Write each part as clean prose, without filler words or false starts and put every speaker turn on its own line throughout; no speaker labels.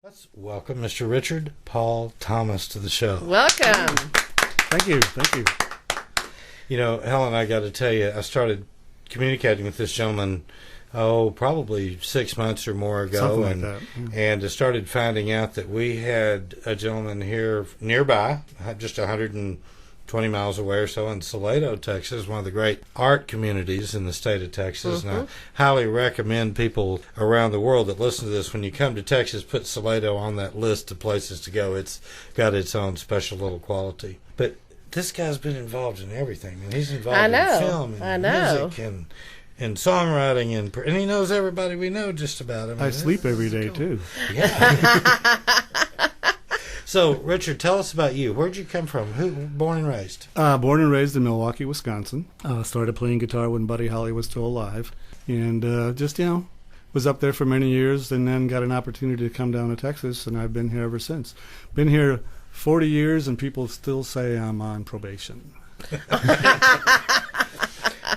Let's welcome Mr. Richard Paul Thomas to the show.
Welcome.
Thank you. Thank you.
You know, Helen, I got to tell you, I started communicating with this gentleman, probably 6 months or more ago.
Something like
and
that.
and I started finding out that we had a gentleman here nearby, just 120 miles away or so, in Salado, Texas, one of the great art communities in the state of Texas.
Mm-hmm.
And I highly recommend people around the world that listen to this, when you come to Texas, put Salado on that list of places to go. It's got its own special little quality. But this guy's been involved in everything. I mean, he's involved in film and music and songwriting, and he knows everybody we know just about.
I sleep every day, too.
Yeah. So, Richard, tell us about you. Where'd you come from? Who, born and raised?
Born and raised in Milwaukee, Wisconsin. Started playing guitar when Buddy Holly was still alive. And was up there for many years, and then got an opportunity to come down to Texas, and I've been here ever since. Been here 40 years, and people still say I'm on probation.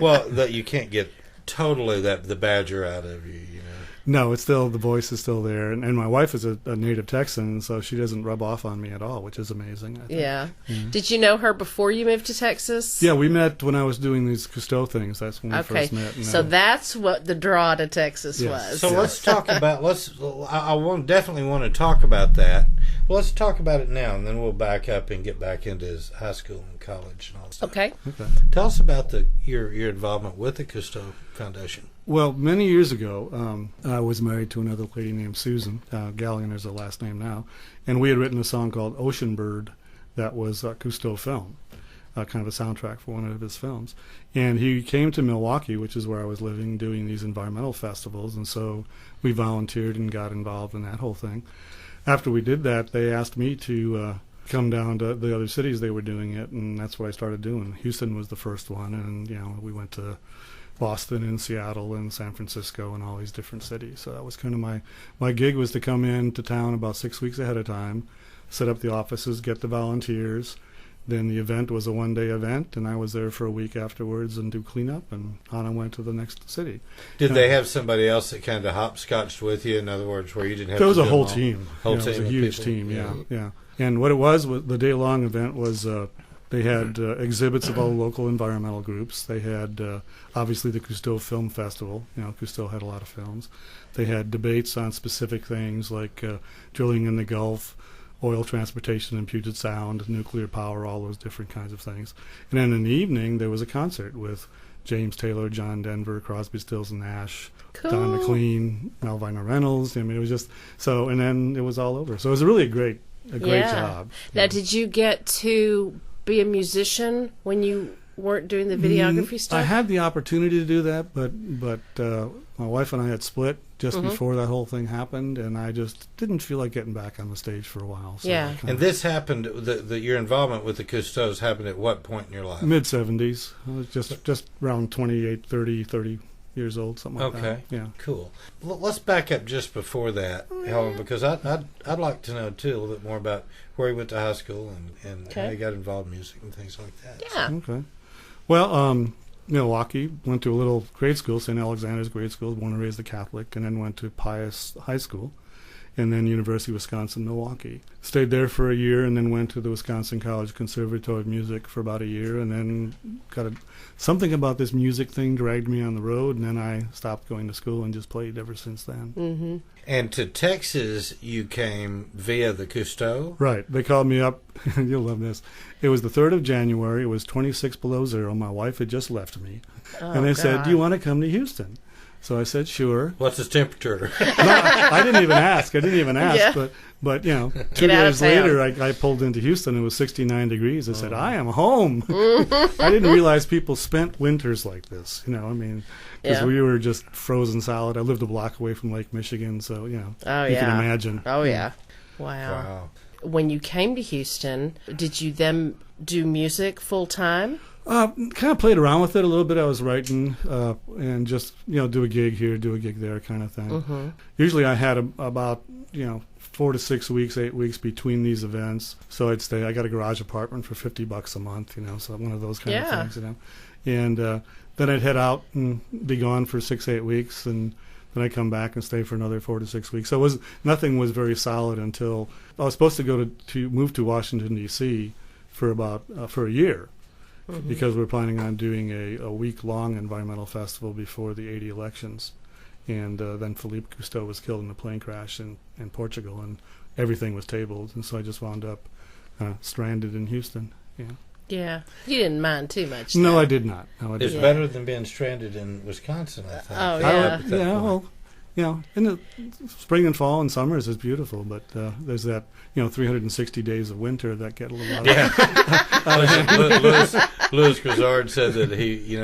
Well, that you can't get totally the badger out of you, you know.
No, it's still, the voice is still there. And my wife is a native Texan, so she doesn't rub off on me at all, which is amazing, I think.
Yeah. Mm-hmm. Did you know her before you moved to Texas?
Yeah, we met when I was doing these Cousteau things. That's when we first met.
So that's what the draw to Texas was.
So let's talk about, definitely want to talk about that. Well, let's talk about it now, and then we'll back up and get back into his high school and college and all that stuff.
Okay.
Tell us about your involvement with the Cousteau Foundation.
Well, many years ago, I was married to another lady named Susan. Gallion is her last name now. And we had written a song called Ocean Bird that was a Cousteau film, kind of a soundtrack for one of his films. And he came to Milwaukee, which is where I was living, doing these environmental festivals. And so we volunteered and got involved in that whole thing. After we did that, they asked me to come down to the other cities they were doing it, and that's what I started doing. Houston was the first one, and we went to Boston and Seattle and San Francisco and all these different cities. So that was kind of my gig, was to come into town about 6 weeks ahead of time, set up the offices, get the volunteers. Then the event was a one-day event, and I was there for a week afterwards and do cleanup, and on I went to the next city.
Did they have somebody else that kind of hopscotched with you? In other words, where you didn't have
There was
to
a
do
whole
them all?
team.
Whole
It
team
was a
of
huge
people?
team, yeah. And what it was the day-long event was they had exhibits of all the local environmental groups. They had, obviously, the Cousteau Film Festival. Cousteau had a lot of films. They had debates on specific things like drilling in the Gulf, oil transportation in Puget Sound, nuclear power, all those different kinds of things. And then in the evening, there was a concert with James Taylor, John Denver, Crosby, Stills and Nash,
Cool.
Don McLean, Malvina Reynolds. I mean, it was just so, and then it was all over. So it was really a great job.
Now, did you get to be a musician when you weren't doing the videography stuff?
I had the opportunity to do that, but my wife and I had split just before that whole thing happened, and I just didn't feel like getting back on the stage for a while. So
Yeah.
And this happened, your involvement with the Cousteaus happened at what point in your life?
Mid-70s. I was just around 28, 30 years old, something like that.
Okay.
Yeah.
Cool. Let's back up just before that, Helen, because I'd like to know, too, a little bit more about where you went to high school and how you got involved in music and things like that.
Yeah.
Okay. Well, Milwaukee, went to a little grade school, St. Alexander's grade school, born and raised a Catholic, and then went to Pius High School, and then University of Wisconsin-Milwaukee. Stayed there for a year, and then went to the Wisconsin College Conservatory of Music for about a year, and then something about this music thing dragged me on the road, and then I stopped going to school and just played ever since then.
Mm-hmm.
And to Texas, you came via the Cousteau?
Right. They called me up. You'll love this. It was the 3rd of January. It was 26 below zero. My wife had just left me. And they said, "Do you want to come to Houston?" So I said, "Sure."
What's his temperature?
No, I didn't even ask.
Yeah.
But 2 days later, I pulled into Houston. It was 69 degrees. I said, "I am home." I didn't realize people spent winters like this. Because we were just frozen solid. I lived a block away from Lake Michigan, so you can imagine.
Oh yeah. Wow. When you came to Houston, did you then do music full time?
Kind of played around with it a little bit. I was writing and just do a gig here, do a gig there, kind of thing.
Mm-hmm.
Usually I had about 4 to 6 weeks, 8 weeks between these events. So I'd stay. I got a garage apartment for $50 a month, so one of those kind of things, And then I'd head out and be gone for 6, 8 weeks, and Then I come back and stay for another 4 to 6 weeks. So nothing was very solid until I was supposed to go to move to Washington D.C. for a year, because we're planning on doing a week-long environmental festival before the '80 elections. And then Philippe Cousteau was killed in a plane crash in Portugal, and everything was tabled. And so I just wound up stranded in Houston. Yeah.
Yeah. You didn't mind too much.
No,
though.
I did not. No, I did
It's
not.
better than being stranded in Wisconsin, I think.
Oh, yeah.
Yeah, well, in the spring and fall and summers is beautiful, but there's that 360 days of winter that get a little out of
Louis Grizzard said that he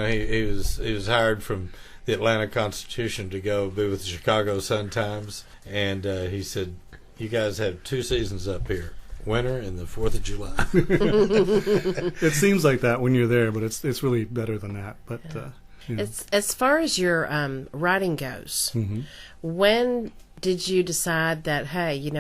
was hired from the Atlanta Constitution to go be with the Chicago Sun-Times, and he said, "You guys have 2 seasons up here, winter and the 4th of July."
It seems like that when you're there, but it's really better than that. But
As far as your writing goes, when did you decide that, hey,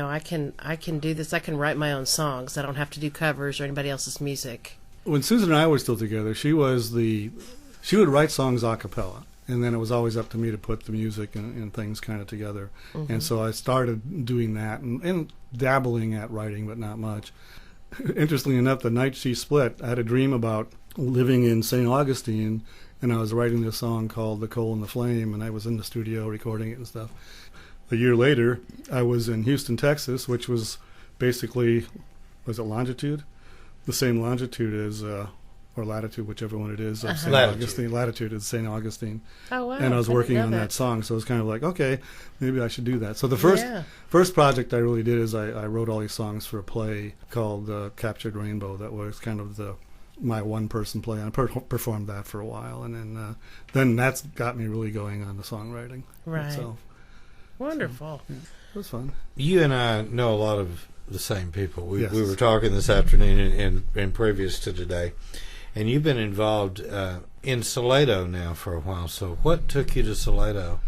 I can do this, I can write my own songs, I don't have to do covers or anybody else's music?
When Susan and I were still together, she would write songs a cappella, and then it was always up to me to put the music and things kind of together. And so I started doing that and dabbling at writing, but not much. Interestingly enough, the night she split, I had a dream about living in St. Augustine, and I was writing this song called The Coal and the Flame, and I was in the studio recording it and stuff. A year later, I was in Houston, Texas, which was basically, was it longitude? The same longitude as, or latitude, whichever one it is, of St. Augustine. Latitude is St. Augustine.
Oh, wow.
And I was working on that song, so it was kind of like, okay, maybe I should do that. So the first project I really did is I wrote all these songs for a play called Captured Rainbow. That was kind of my one-person play. I performed that for a while, and then that's got me really going on the songwriting.
Right.
So,
wonderful.
So, it was fun.
You and I know a lot of the same people. We were talking this afternoon and previous to today, and you've been involved in Salado now for a while. So what took you to Salado?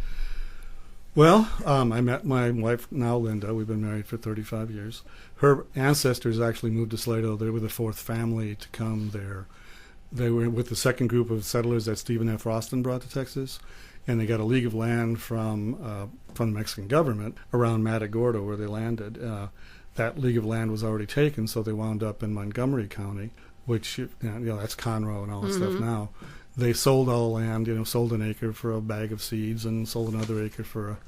Well, I met my wife, now Linda. We've been married for 35 years. Her ancestors actually moved to Salado. They were the 4th family to come there. They were with the second group of settlers that Stephen F. Austin brought to Texas, and they got a league of land from the Mexican government around Matagorda where they landed. That league of land was already taken, so they wound up in Montgomery County, which that's Conroe and all that stuff now. They sold all the land, sold an acre for a bag of seeds and sold another acre for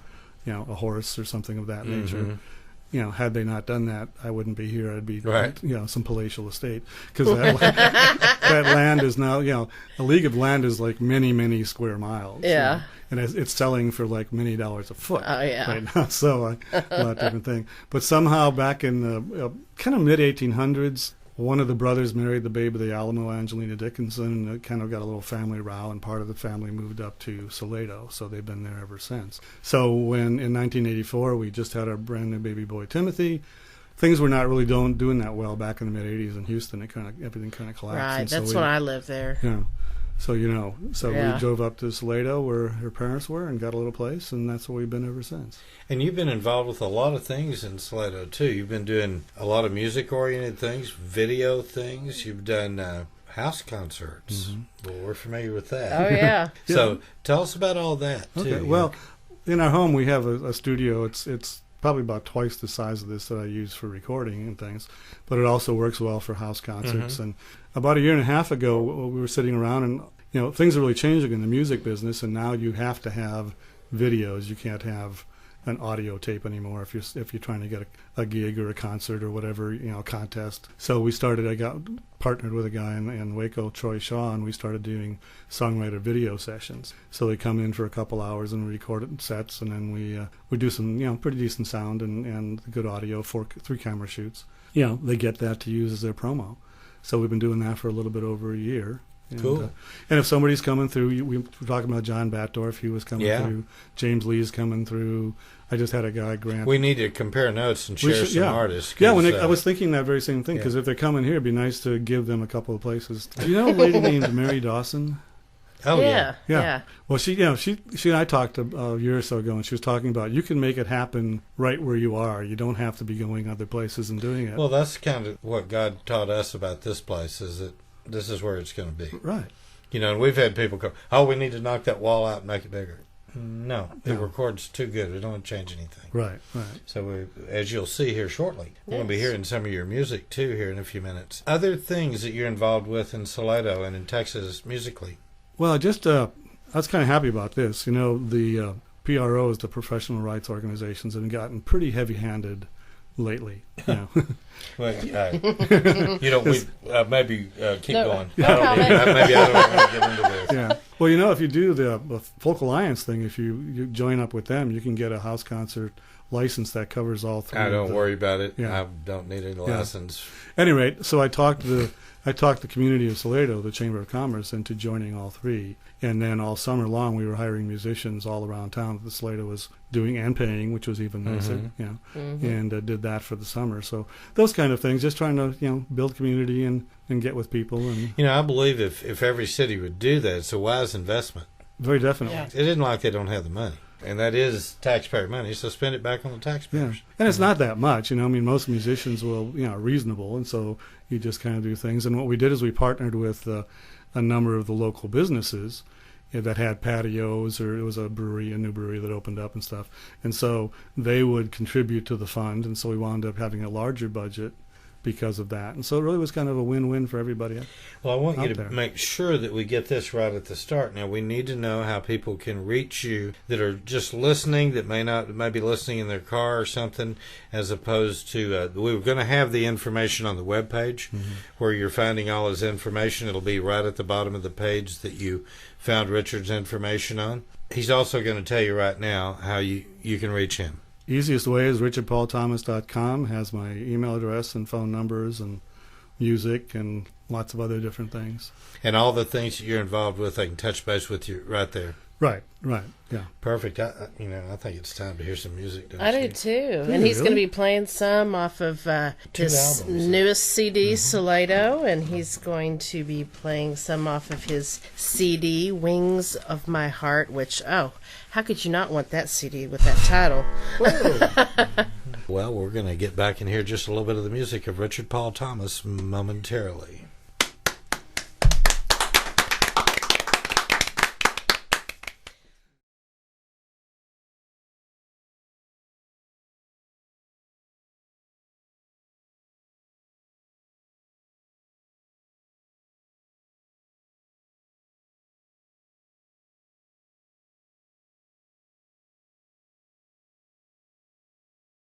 a horse or something of that nature. Had they not done that, I wouldn't be here. I'd be, some palatial estate, because that land is now, a league of land is like many, many square miles.
Yeah.
And it's selling for like many dollars a foot
yeah.
right now. So a lot different thing. But somehow back in the kind of mid 1800s, one of the brothers married the babe of the Alamo, Angelina Dickinson, and it kind of got a little family row, and part of the family moved up to Salado, so they've been there ever since. So when, in 1984, we just had our brand new baby boy, Timothy, things were not really doing that well back in the mid-'80s in Houston. Everything kind of collapsed.
Right,
and
that's when I lived there.
Yeah. So, we drove up to Salado where her parents were and got a little place, and that's where we've been ever since. And
you've been involved with a lot of things in Salado, too. You've been doing a lot of music-oriented things, video things. You've done house concerts. Well, we're familiar with that.
Oh, yeah.
So tell us about all that, too.
Okay, well, in our home we have a studio. It's probably about twice the size of this that I use for recording and things, but it also works well for house concerts. And about a year and a half ago, we were sitting around, and things are really changing in the music business, and now you have to have videos. You can't have an audio tape anymore if you're trying to get a gig or a concert or whatever, contest. So I got partnered with a guy in Waco, Troy Shaw, and we started doing songwriter video sessions. So they come in for a couple hours and we record sets, and then we do some pretty decent sound and good audio for 3 camera shoots. They get that to use as their promo. So we've been doing that for a little bit over a year.
Cool.
And if somebody's coming through, we were talking about John Batdorf. He was coming through. James Lee's coming through. I just had a guy, Grant.
We need to compare notes and share some artists.
Yeah, I was thinking that very same thing, because if they're coming here, it'd be nice to give them a couple of places. Do you know a lady named Mary Dawson?
Oh,
yeah.
Well, she and I talked a year or so ago, and she was talking about you can make it happen right where you are. You don't have to be going other places and doing it.
Well, that's kind of what God taught us about this place, is that this is where it's going to be.
Right.
And we've had people go, we need to knock that wall out and make it bigger. No, it records too good. We don't change anything.
Right.
So as you'll see here shortly, we're going to be hearing some of your music too here in a few minutes. Other things that you're involved with in Salado and in Texas musically?
Well, just I was kind of happy about this. You know, the PROs, the professional rights organizations, have gotten pretty heavy-handed lately. You know.
Well, you don't. Maybe keep going.
No
Maybe I don't want to get into this.
Yeah. Well, you know, if you do the Folk Alliance thing, if you join up with them, you can get a house concert license that covers all three.
I don't worry about it.
Yeah.
I don't need any license.
At any rate, so I talked the community of Salado, the Chamber of Commerce, into joining all three. And then all summer long, we were hiring musicians all around town that Salado was doing and paying, which was even nicer, you know, and did that for the summer. So those kind of things, just trying to, you know, build community and get with people. And
you know, I believe if every city would do that, it's a wise investment.
Very definitely.
Yeah.
It isn't like they don't have the money. And that is taxpayer money, so spend it back on the taxpayers.
Yeah. And it's not that much, you know. I mean, most musicians will, you know, are reasonable, and so you just kind of do things. And what we did is we partnered with a number of the local businesses that had patios, or it was a new brewery that opened up and stuff. And so they would contribute to the fund, and so we wound up having a larger budget because of that. And so it really was kind of a win-win for everybody.
Well, I want you to
there.
make sure that we get this right at the start. Now, we need to know how people can reach you that are just listening, that may be listening in their car or something, as opposed to, we were going to have the information on the webpage where you're finding all his information. It'll be right at the bottom of the page that you found Richard's information on. He's also going to tell you right now how you can reach him.
Easiest way is richardpaulthomas.com, has my email address and phone numbers and music and lots of other different things.
And all the things that you're involved with, I can touch base with you right there.
Right, yeah.
Perfect. I think it's time to hear some music.
I do too. And he's going to be playing some off of his newest CD, Salado, and he's going to be playing some off of his CD, Wings of My Heart, which, how could you not want that CD with that title?
Well, we're going to get back and hear just a little bit of the music of Richard Paul Thomas momentarily.